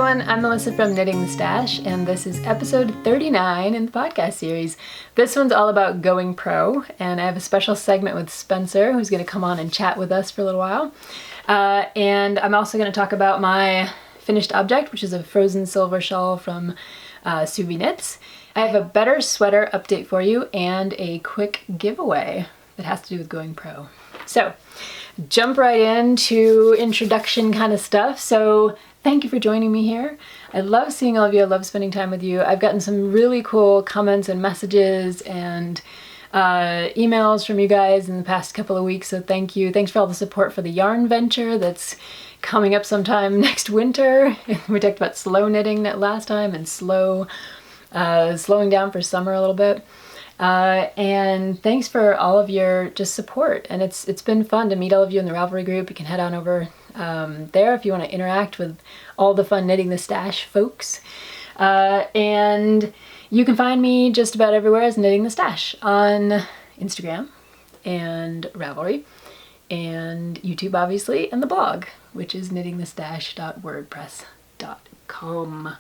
everyone, I'm Melissa from Knitting the Stash, and this is episode 39 in the podcast series. This one's all about going pro, and I have a special segment with Spencer, who's going to come on and chat with us for a little while. And I'm also going to talk about my finished object, which is a frozen silver shawl from Suvi Knits. I have a better sweater update for you and a quick giveaway that has to do with going pro. So, jump right into introduction kind of stuff. So thank you for joining me here. I love seeing all of you. I love spending time with you. I've gotten some really cool comments and messages and emails from you guys in the past couple of weeks, so thank you. Thanks for all the support for the yarn venture that's coming up sometime next winter. We talked about slow knitting last time and slowing down for summer a little bit. And thanks for all of your just support, and it's been fun to meet all of you in the Ravelry group. You can head on over there if you want to interact with all the fun Knitting the Stash folks. And you can find me just about everywhere as Knitting the Stash on Instagram and Ravelry and YouTube, obviously, and the blog, which is knittingthestash.wordpress.com.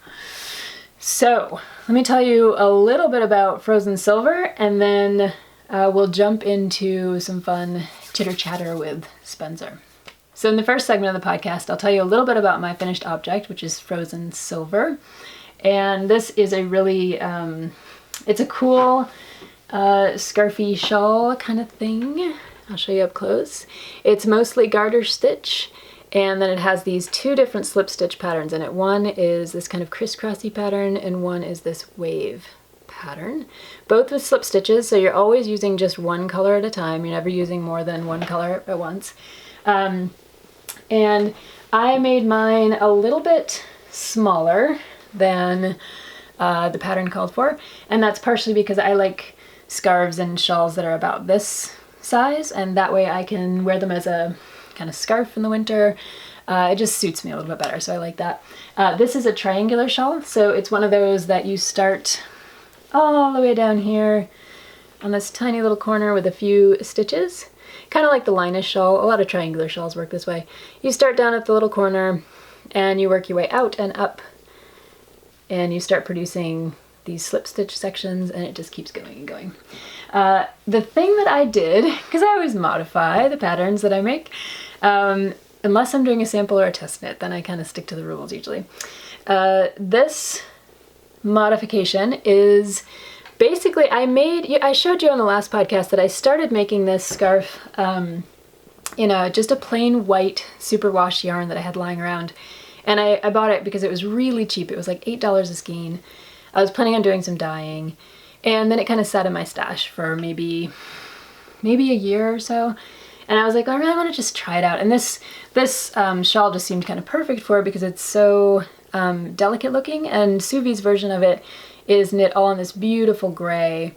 So, let me tell you a little bit about Frozen Silver, and then we'll jump into some fun chitter-chatter with Spencer. So in the first segment of the podcast, I'll tell you a little bit about my finished object, which is Frozen Silver. And this is a really, it's a cool scarfy shawl kind of thing. I'll show you up close. It's mostly garter stitch. And then it has these two different slip stitch patterns in it. One is this kind of crisscrossy pattern, and one is this wave pattern. Both with slip stitches, so you're always using just one color at a time. You're never using more than one color at once. And I made mine a little bit smaller than the pattern called for, and that's partially because I like scarves and shawls that are about this size, and that way I can wear them as a kind of scarf in the winter. It just suits me a little bit better, so I like that. This is a triangular shawl, so it's one of those that you start all the way down here on this tiny little corner with a few stitches, kind of like the Linus shawl. A lot of triangular shawls work this way. You start down at the little corner and you work your way out and up, and you start producing these slip stitch sections, and it just keeps going and going. The thing that I did, because I always modify the patterns that I make, unless I'm doing a sample or a test knit, then I kind of stick to the rules usually. This modification is basically, I showed you on the last podcast that I started making this scarf in just a plain white superwash yarn that I had lying around. And I bought it because it was really cheap. It was like $8 a skein. I was planning on doing some dyeing, and then it kind of sat in my stash for maybe a year or so. And I was like, I really want to just try it out. And this shawl just seemed kind of perfect for it because it's so delicate looking, and Suvi's version of it is knit all in this beautiful gray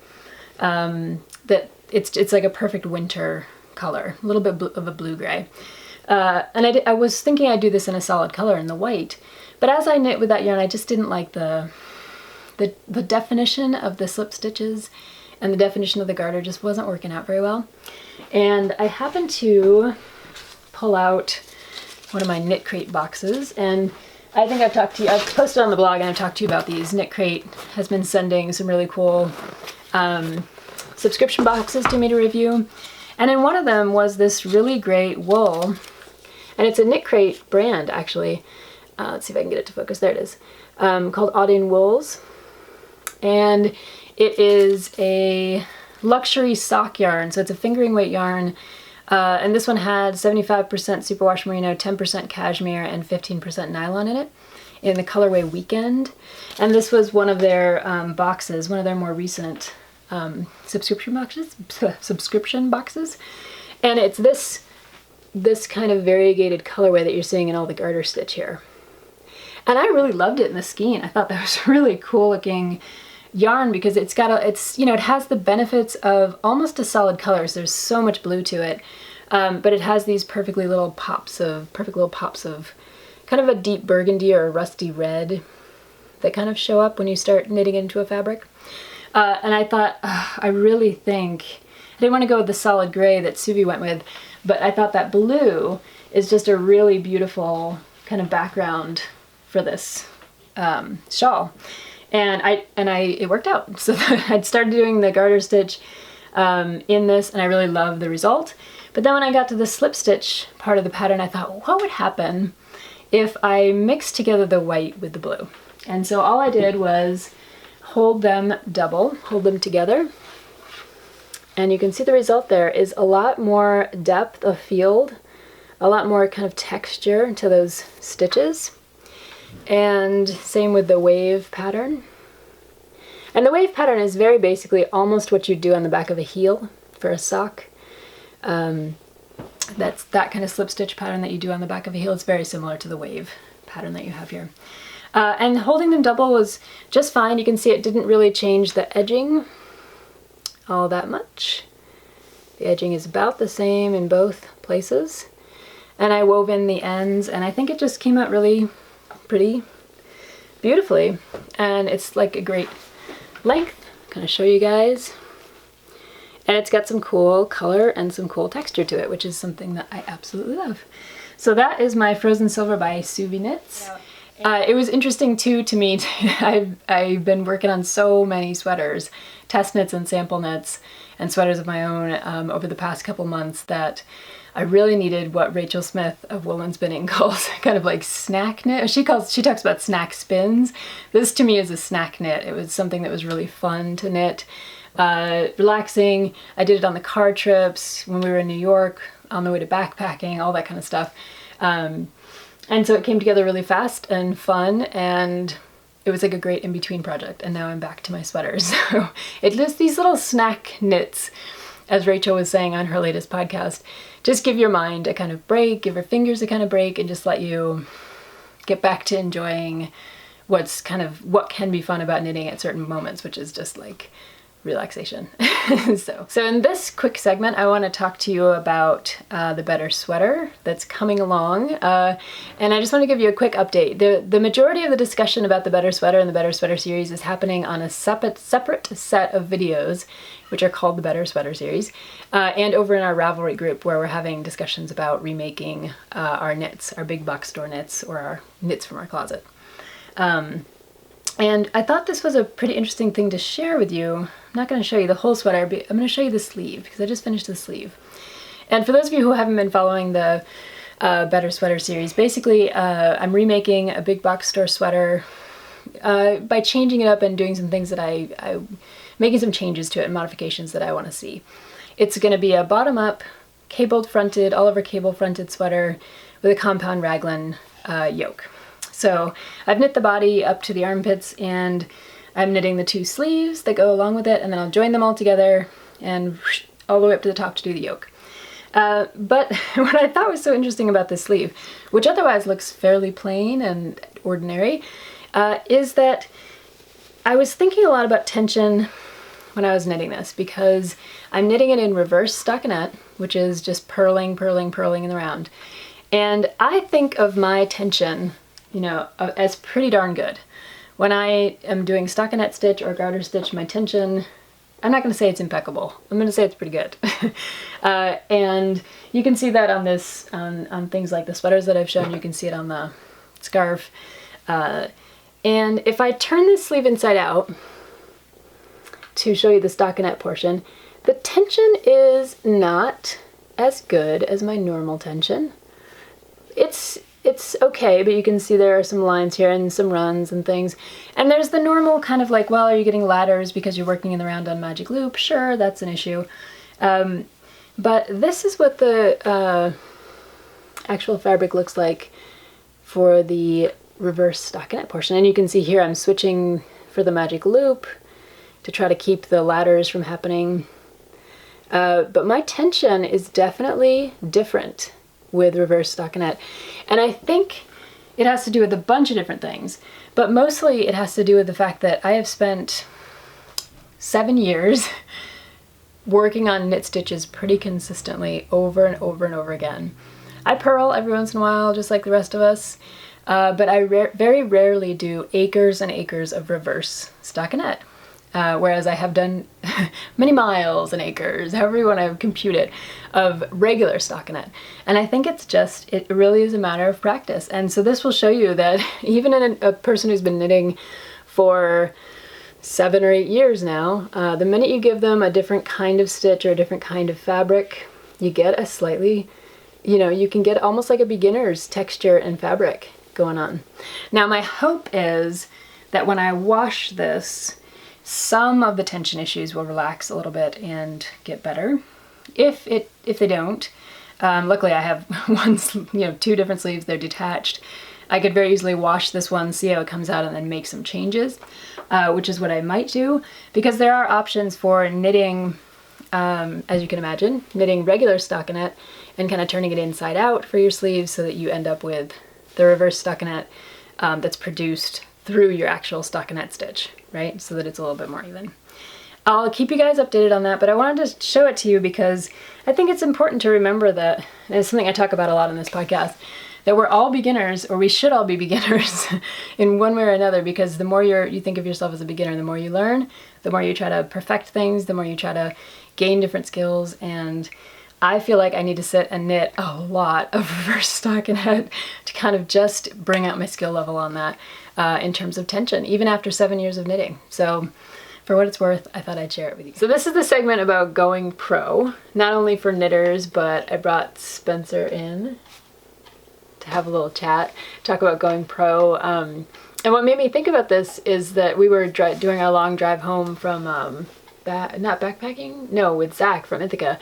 that it's like a perfect winter color, a little bit of a blue gray. And I was thinking I'd do this in a solid color in the white, but as I knit with that yarn, I just didn't like the definition of the slip stitches, and the definition of the garter just wasn't working out very well. And I happened to pull out one of my KnitCrate boxes, and I think I've posted on the blog and I've talked to you about these. KnitCrate has been sending some really cool subscription boxes to me to review, and in one of them was this really great wool, and it's a KnitCrate brand actually. Let's see if I can get it to focus. There it is, called Audin Wools. And it is a luxury sock yarn, so it's a fingering weight yarn, and this one had 75% superwash merino, 10% cashmere, and 15% nylon in it, in the colorway Weekend. And this was one of their boxes, one of their more recent subscription boxes, and it's this kind of variegated colorway that you're seeing in all the garter stitch here. And I really loved it in the skein. I thought that was really cool looking yarn because it has the benefits of almost a solid color. So there's so much blue to it, but it has these perfect little pops of kind of a deep burgundy or a rusty red that kind of show up when you start knitting into a fabric. And I thought, I really think, I didn't want to go with the solid gray that Suvi went with, but I thought that blue is just a really beautiful kind of background for this shawl. And it worked out. So I'd started doing the garter stitch in this, and I really loved the result. But then when I got to the slip stitch part of the pattern, I thought, what would happen if I mixed together the white with the blue? And so all I did was hold them together. And you can see the result there is a lot more depth of field, a lot more kind of texture to those stitches. And same with the wave pattern. And the wave pattern is very basically almost what you do on the back of a heel for a sock. That's that kind of slip stitch pattern that you do on the back of a heel. It's very similar to the wave pattern that you have here. And holding them double was just fine. You can see it didn't really change the edging all that much. The edging is about the same in both places. And I wove in the ends, and I think it just came out really pretty beautifully. And it's like a great length. I'm gonna show you guys. And it's got some cool color and some cool texture to it, which is something that I absolutely love. So that is my Frozen Silver by Suvi Knits. It was interesting too to me. I've been working on so many sweaters, test knits and sample knits, and sweaters of my own over the past couple months that I really needed what Rachel Smith of Wool and Spinning calls kind of like snack knit. She talks about snack spins. This to me is a snack knit. It was something that was really fun to knit, relaxing. I did it on the car trips when we were in New York, on the way to backpacking, all that kind of stuff. And so it came together really fast and fun, and it was like a great in-between project, and now I'm back to my sweaters. So it lists these little snack knits, as Rachel was saying on her latest podcast. Just give your mind a kind of break, give your fingers a kind of break, and just let you get back to enjoying what can be fun about knitting at certain moments, which is just like relaxation. So in this quick segment, I want to talk to you about the Better Sweater that's coming along, and I just want to give you a quick update. The majority of the discussion about the Better Sweater and the Better Sweater series is happening on a separate set of videos, which are called the Better Sweater series, and over in our Ravelry group, where we're having discussions about remaking our knits, our big box store knits, or our knits from our closet. And I thought this was a pretty interesting thing to share with you. I'm not going to show you the whole sweater, but I'm going to show you the sleeve, because I just finished the sleeve. And for those of you who haven't been following the Better Sweater series, basically I'm remaking a big box store sweater by changing it up and doing some things that making some changes to it and modifications that I want to see. It's going to be a bottom-up, cabled fronted, all over cable fronted sweater with a compound raglan yoke. So I've knit the body up to the armpits, and I'm knitting the two sleeves that go along with it, and then I'll join them all together and all the way up to the top to do the yoke. But what I thought was so interesting about this sleeve, which otherwise looks fairly plain and ordinary, is that I was thinking a lot about tension when I was knitting this, because I'm knitting it in reverse stockinette, which is just purling, purling, purling in the round. And I think of my tension, as pretty darn good. When I am doing stockinette stitch or garter stitch, my tension, I'm not going to say it's impeccable. I'm going to say it's pretty good. And you can see that on this, on things like the sweaters that I've shown. You can see it on the scarf. And if I turn this sleeve inside out to show you the stockinette portion, the tension is not as good as my normal tension. It's okay, but you can see there are some lines here and some runs and things. And there's the normal kind of like, well, are you getting ladders because you're working in the round on magic loop? Sure, that's an issue. But this is what the actual fabric looks like for the reverse stockinette portion. And you can see here I'm switching for the magic loop to try to keep the ladders from happening. But my tension is definitely different with reverse stockinette. And I think it has to do with a bunch of different things, but mostly it has to do with the fact that I have spent 7 years working on knit stitches pretty consistently over and over and over again. I purl every once in a while, just like the rest of us, but I very rarely do acres and acres of reverse stockinette. whereas I have done many miles and acres, however you want to compute it, of regular stockinette. And I think it really is a matter of practice. And so this will show you that even in a person who's been knitting for 7 or 8 years now, the minute you give them a different kind of stitch or a different kind of fabric, you get a slightly, you can get almost like a beginner's texture and fabric going on. Now my hope is that when I wash this, some of the tension issues will relax a little bit and get better. If they don't, luckily I have two different sleeves, they're detached. I could very easily wash this one, see how it comes out, and then make some changes, which is what I might do, because there are options for knitting, as you can imagine, knitting regular stockinette and kind of turning it inside out for your sleeves so that you end up with the reverse stockinette that's produced through your actual stockinette stitch, right? So that it's a little bit more even. I'll keep you guys updated on that, but I wanted to show it to you because I think it's important to remember that, and it's something I talk about a lot on this podcast, that we're all beginners, or we should all be beginners in one way or another, because the more you think of yourself as a beginner, the more you learn, the more you try to perfect things, the more you try to gain different skills, and I feel like I need to sit and knit a lot of reverse stockinette to kind of just bring out my skill level on that in terms of tension, even after 7 years of knitting. So for what it's worth, I thought I'd share it with you. So this is the segment about going pro, not only for knitters, but I brought Spencer in to have a little chat, talk about going pro. And what made me think about this is that we were doing a long drive home from, not backpacking? No, with Zach from Ithaca.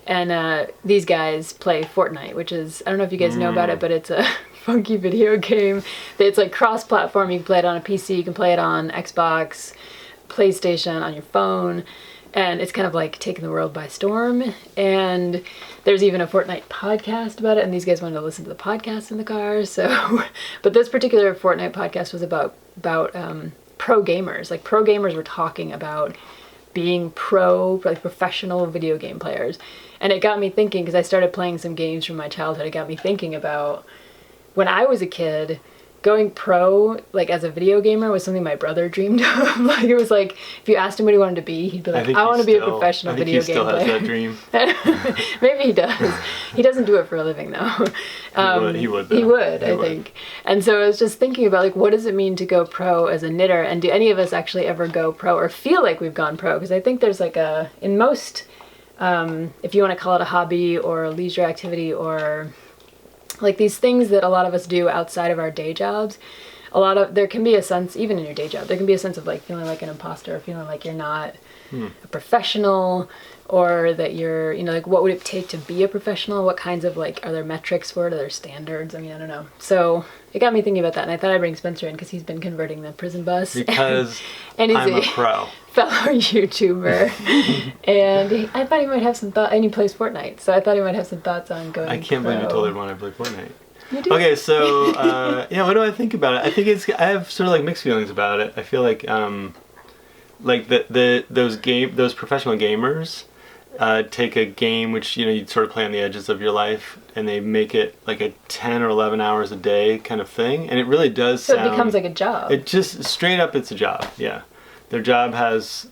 And these guys play Fortnite, which is, I don't know if you guys know about it, but it's a funky video game. It's like cross-platform. You can play it on a PC, you can play it on Xbox, PlayStation, on your phone, and it's kind of like taking the world by storm. And there's even a Fortnite podcast about it, and these guys wanted to listen to the podcast in the car. So, but this particular Fortnite podcast was about pro gamers. Like pro gamers were talking about being professional video game players. And it got me thinking, because I started playing some games from my childhood, it got me thinking about when I was a kid, going pro, like as a video gamer, was something my brother dreamed of. Like it was like, if you asked him what he wanted to be, he'd be like, I want to be a professional video game player. I think he still has that dream. Maybe he does. He doesn't do it for a living though. He would, I think. And so I was just thinking about like, what does it mean to go pro as a knitter? And do any of us actually ever go pro or feel like we've gone pro? Because I think there's like in most, if you want to call it a hobby or a leisure activity or like these things that a lot of us do outside of our day jobs, there can be a sense, even in your day job, there can be a sense of like feeling like an imposter, or feeling like you're not a professional, or that you're, like what would it take to be a professional? What kinds of are there metrics for it? Are there standards? I mean, I don't know. So it got me thinking about that, and I thought I'd bring Spencer in because he's been converting the prison bus. Because and he's I'm a pro. Fellow YouTuber. And I thought he might have some thought, and he plays Fortnite, so I thought he might have some thoughts on going I can't believe you told everyone I play Fortnite. You do? Okay, so, what do I think about it? I think I have sort of like mixed feelings about it. I feel like those professional gamers take a game which, you'd sort of play on the edges of your life, and they make it like a 10 or 11 hours a day kind of thing, and it really does so it becomes like a job. It just, straight up, it's a job, yeah. Their job has,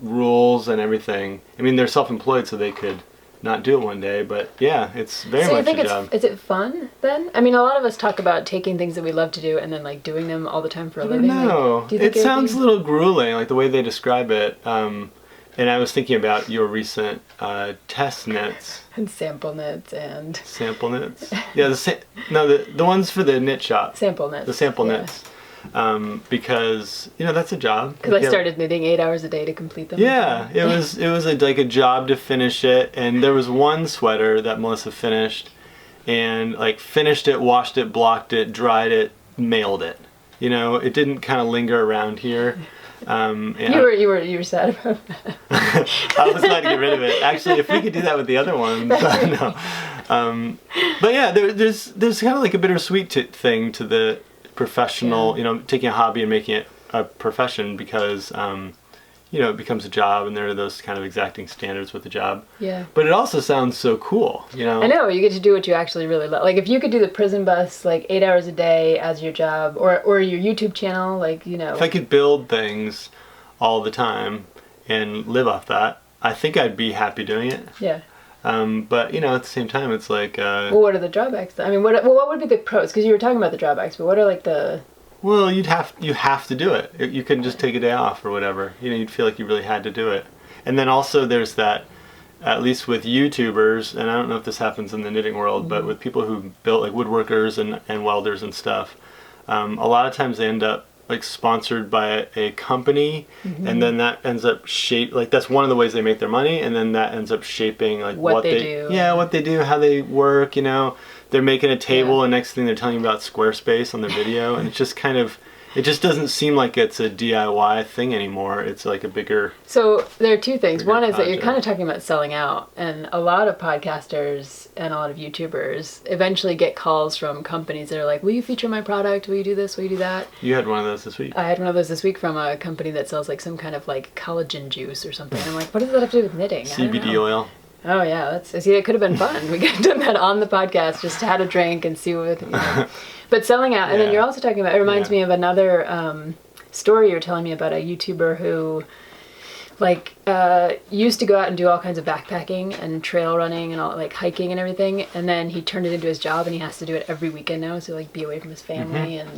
rules and everything. I mean, they're self-employed, so they could not do it one day, but yeah, it's very much a job. Is it fun then? I mean, a lot of us talk about taking things that we love to do and then like doing them all the time for a living. No, it sounds a little grueling, like the way they describe it. And I was thinking about your recent test knits. And sample knits and... Sample knits? Yeah, the ones for the knit shop. Sample knits. The sample knits. Because, that's a job. Because I started knitting 8 hours a day to complete them. Yeah, it was like a job to finish it. And there was one sweater that Melissa finished. And finished it, washed it, blocked it, dried it, mailed it. It didn't kind of linger around here. You were sad about that. I was trying to get rid of it. Actually, if we could do that with the other ones, no. But yeah, there's kind of like a bittersweet thing to the professional, taking a hobby and making it a profession, because it becomes a job, and there are those kind of exacting standards with the job. Yeah. But it also sounds so cool, I know, you get to do what you actually really love. Like if you could do the prison bus 8 hours a day as your job, or your YouTube channel, If I could build things all the time and live off that, I think I'd be happy doing it. Yeah. But, you know, at the same time, it's like... well, what are the drawbacks? I mean, what would be the pros? Because you were talking about the drawbacks, but what are like the... Well, you have to do it. You couldn't just take a day off or whatever. You know, you'd feel like you really had to do it. And then also there's that, at least with YouTubers, and I don't know if this happens in the knitting world, but with people who built, like woodworkers and welders and stuff, a lot of times they end up like sponsored by a company, and then that ends up like that's one of the ways they make their money, and then that ends up shaping like what they do. Yeah, what they do, how they work, you know. They're making a table and next thing they're telling you about Squarespace on their video, and it's just kind of, it just doesn't seem like it's a DIY thing anymore. It's like a bigger... So there are two things. One is that you're project. kind of talking about selling out, and a lot of podcasters and a lot of YouTubers eventually get calls from companies that are like, will you feature my product? Will you do this? Will you do that? You had one of those this week. I had one of those this week from a company that sells like some kind of like collagen juice or something. I'm like, what does that have to do with knitting? CBD oil. Oh yeah, see, it could have been fun. We could have done that on the podcast, just had a drink and see what. You know. But selling out, and then you're also talking about. It reminds me of another story you were telling me about a YouTuber who, like, used to go out and do all kinds of backpacking and trail running and all like hiking and everything, and then he turned it into his job, and he has to do it every weekend now, so like be away from his family and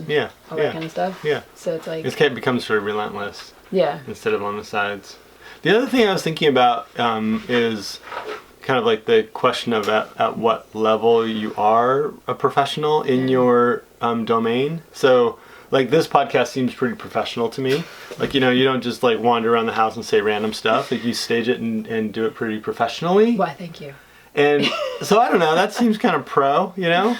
all that kind of stuff. Yeah. So it's like it becomes sort of relentless. Yeah. Instead of on the sides. The other thing I was thinking about is kind of like the question of at what level you are a professional in your domain. So like this podcast seems pretty professional to me. Like, you know, you don't just like wander around the house and say random stuff. Like you stage it and do it pretty professionally. Why, thank you. And so I don't know, that seems kind of pro, you know?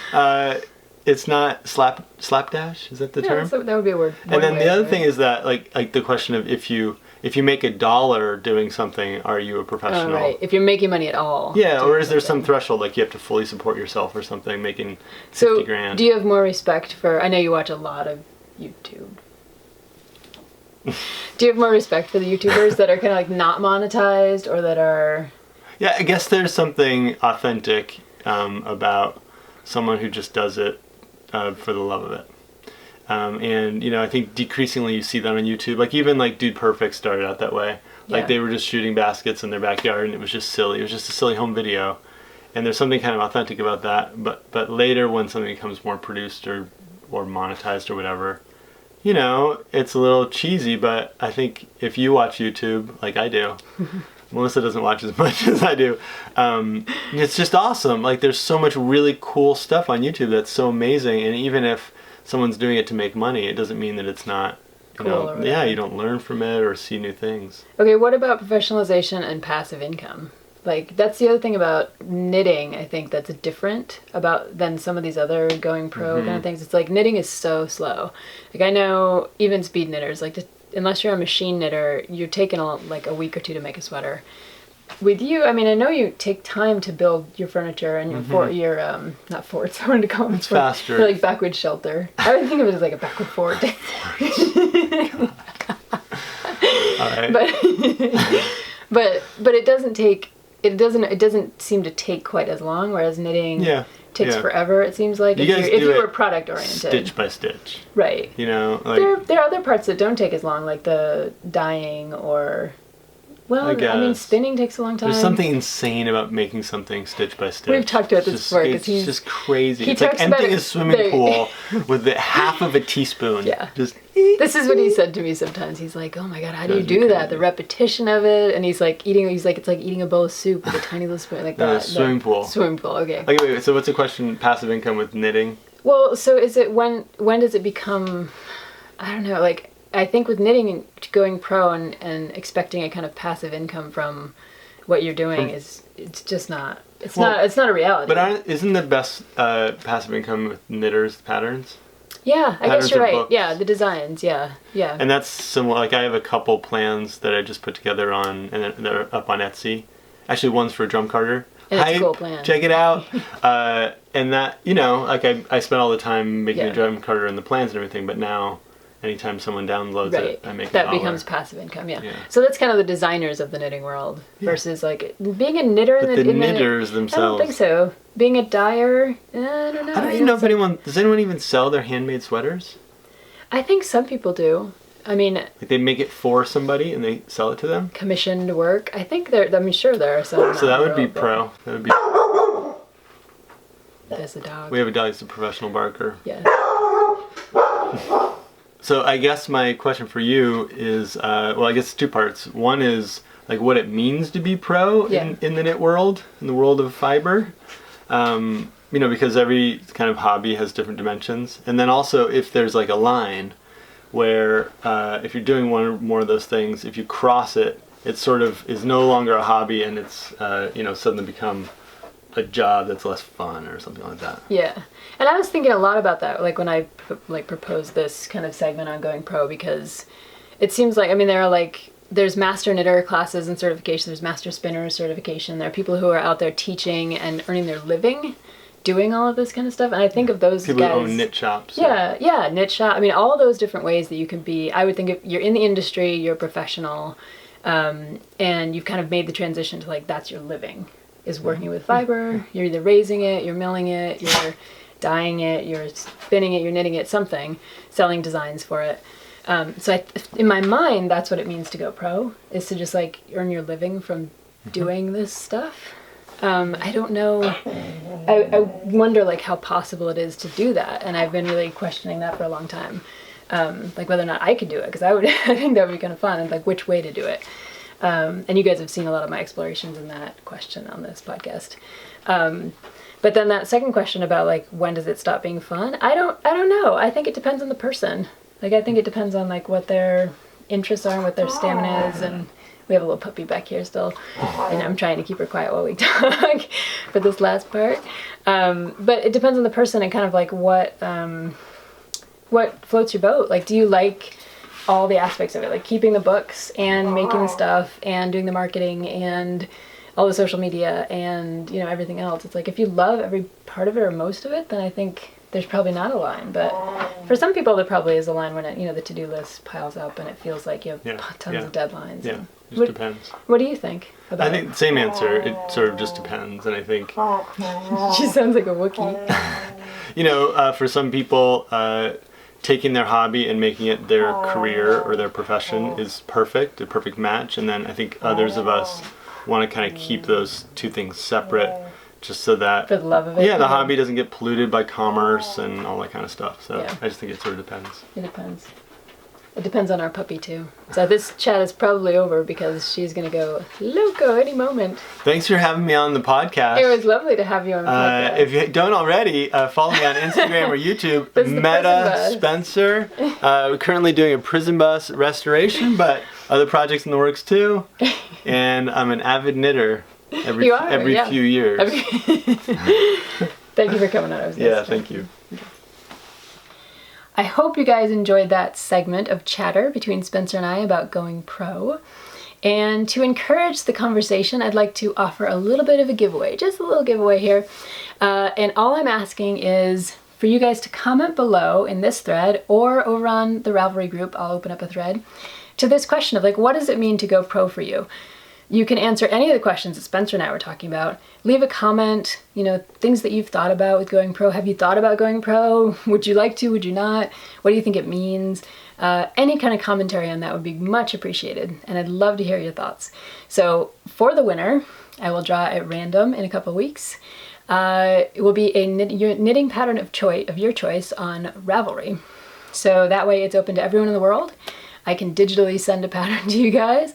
It's not slapdash, is that the term? So that would be a word. And then the other thing is that like the question of if you make $1 doing something, are you a professional? Oh, right. If you're making money at all. Yeah, or is there some threshold, like you have to fully support yourself or something, making 50 grand? Do you have more respect for, I know you watch a lot of YouTube. Do you have more respect for the YouTubers that are kind of like not monetized or that are... Yeah, I guess there's something authentic about someone who just does it for the love of it. And, you know, I think decreasingly you see that on YouTube. Like, even, like, Dude Perfect started out that way. Like, they were just shooting baskets in their backyard, and it was just silly. It was just a silly home video. And there's something kind of authentic about that. But later, when something becomes more produced or monetized or whatever, you know, it's a little cheesy. But I think if you watch YouTube, like I do, Melissa doesn't watch as much as I do, it's just awesome. Like, there's so much really cool stuff on YouTube that's so amazing. And even if someone's doing it to make money, it doesn't mean that it's not, you know, you don't learn from it or see new things. Okay, what about professionalization and passive income? Like, that's the other thing about knitting, I think, that's different than some of these other going pro kind of things. It's like knitting is so slow. Like, I know even speed knitters, like, unless you're a machine knitter, you're taking like a week or two to make a sweater. With you, I mean, I know you take time to build your furniture and your not forts. I wanted to call them it's faster. Like backward shelter. I would think of it as like a backward fort. All right. But it doesn't seem to take quite as long. Whereas knitting takes forever. It seems like if you were product oriented, stitch by stitch. Right. You know, like there are other parts that don't take as long, like the dyeing or. Well, I mean, spinning takes a long time. There's something insane about making something stitch by stitch. We've talked about this before. It's just crazy. It's like emptying a swimming pool with the half of a teaspoon. Yeah. Just. This is what he said to me sometimes. He's like, "Oh my God, how do you do that? The repetition of it." And he's like it's like eating a bowl of soup with a tiny little spoon, like that. Swimming pool. Swimming pool. Okay. Okay, wait. So what's the question? Passive income with knitting? Well, so is it when does it become? I don't know, like. I think with knitting and going pro and expecting a kind of passive income from what you're doing it's just not it's not a reality. But isn't the best passive income with knitters patterns? Yeah, I guess you're right. Books. Yeah, the designs. Yeah. And that's similar. Like I have a couple plans that I just put together and they're up on Etsy. Actually, one's for a drum carter. And it's a cool plan. Check it out. And that, you know, like I spent all the time making a drum carter and the plans and everything, but now. Anytime someone downloads it, I make that becomes passive income. Yeah. So that's kind of the designers of the knitting world versus like being a knitter. But the knitters themselves. I don't think so. Being a dyer, I don't know. I don't even know if does anyone even sell their handmade sweaters? I think some people do. I mean, Like they make it for somebody and they sell it to them? commissioned work. I think I'm sure there are some. So that would be pro. That would be. There's a dog. We have a dog that's a professional barker. Yeah. So I guess my question for you is, well, I guess two parts. One is like what it means to be pro in the knit world, in the world of fiber. You know, because every kind of hobby has different dimensions. And then also if there's like a line where if you're doing one or more of those things, if you cross it, it sort of is no longer a hobby and it's, you know, suddenly become a job that's less fun or something like that. Yeah. And I was thinking a lot about that, like when I proposed this kind of segment on going pro, because it seems like, I mean, there are like, there's master knitter classes and certification, there's master spinner certification, there are people who are out there teaching and earning their living doing all of this kind of stuff, and I think of those people guys, who own knit shops. Yeah, knit shop. I mean, all those different ways that you can be. I would think if you're in the industry, you're a professional, and you've kind of made the transition to like that's your living, is working with fiber. You're either raising it, you're milling it, you're dyeing it, you're spinning it, you're knitting it, something, selling designs for it. So in my mind, that's what it means to go pro, is to just like earn your living from doing this stuff. I don't know. I wonder like how possible it is to do that, and I've been really questioning that for a long time, like whether or not I could do it, because I think that would be kind of fun, and like which way to do it. And you guys have seen a lot of my explorations in that question on this podcast. But then that second question about like when does it stop being fun? I don't know. I think it depends on the person. Like I think it depends on like what their interests are and what their stamina is, and we have a little puppy back here still, and I'm trying to keep her quiet while we talk for this last part. But it depends on the person and kind of like what floats your boat. Like, do you like all the aspects of it, like keeping the books and making the stuff and doing the marketing and all the social media and, you know, everything else? It's like if you love every part of it or most of it, then I think there's probably not a line. But for some people there probably is a line when it, you know, the to-do list piles up and it feels like you have tons of deadlines. Yeah, it just depends. What do you think about I think the same answer. It sort of just depends, and I think she sounds like a Wookiee. You know, for some people, taking their hobby and making it their career or their profession is perfect, a perfect match. And then I think others of us want to kind of keep those two things separate, just so that for the love of it. Yeah, the hobby doesn't get polluted by commerce and all that kind of stuff. So I just think it sort of depends. It depends. It depends on our puppy too. So this chat is probably over because she's gonna go loco any moment. Thanks for having me on the podcast. It was lovely to have you on the podcast. If you don't already, follow me on Instagram or YouTube. Meta Spencer. We're currently doing a prison bus restoration, but other projects in the works too. And I'm an avid knitter every few years. Thank you for coming on. Thank you. I hope you guys enjoyed that segment of chatter between Spencer and I about going pro. And to encourage the conversation, I'd like to offer a little bit of a giveaway, just a little giveaway here. And all I'm asking is for you guys to comment below in this thread or over on the Ravelry group, I'll open up a thread, to this question of like, what does it mean to go pro for you? You can answer any of the questions that Spencer and I were talking about. Leave a comment, you know, things that you've thought about with going pro. Have you thought about going pro? Would you like to? Would you not? What do you think it means? Any kind of commentary on that would be much appreciated, and I'd love to hear your thoughts. So for the winner, I will draw at random in a couple of weeks. It will be a knitting pattern of your choice on Ravelry. So that way it's open to everyone in the world. I can digitally send a pattern to you guys.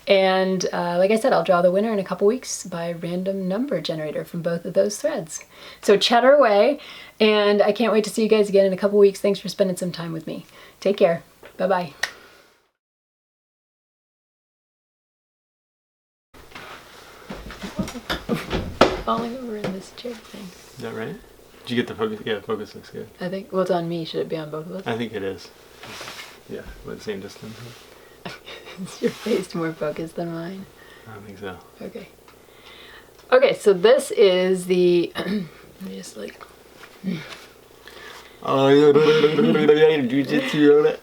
And like I said, I'll draw the winner in a couple weeks by random number generator from both of those threads. So chatter away, and I can't wait to see you guys again in a couple weeks. Thanks for spending some time with me. Take care. Bye-bye. Falling over in this chair thing. Is that right? Did you get the focus? Yeah, the focus looks good. I think, well, it's on me. Should it be on both of us? I think it is. Yeah, we're the same distance. Is your face more focused than mine? I don't think so. Okay. Okay, so this is the... let me just like... Jiu-jitsu.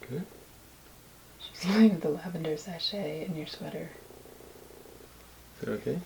Good. She's wearing the lavender sachet in your sweater. Is that okay?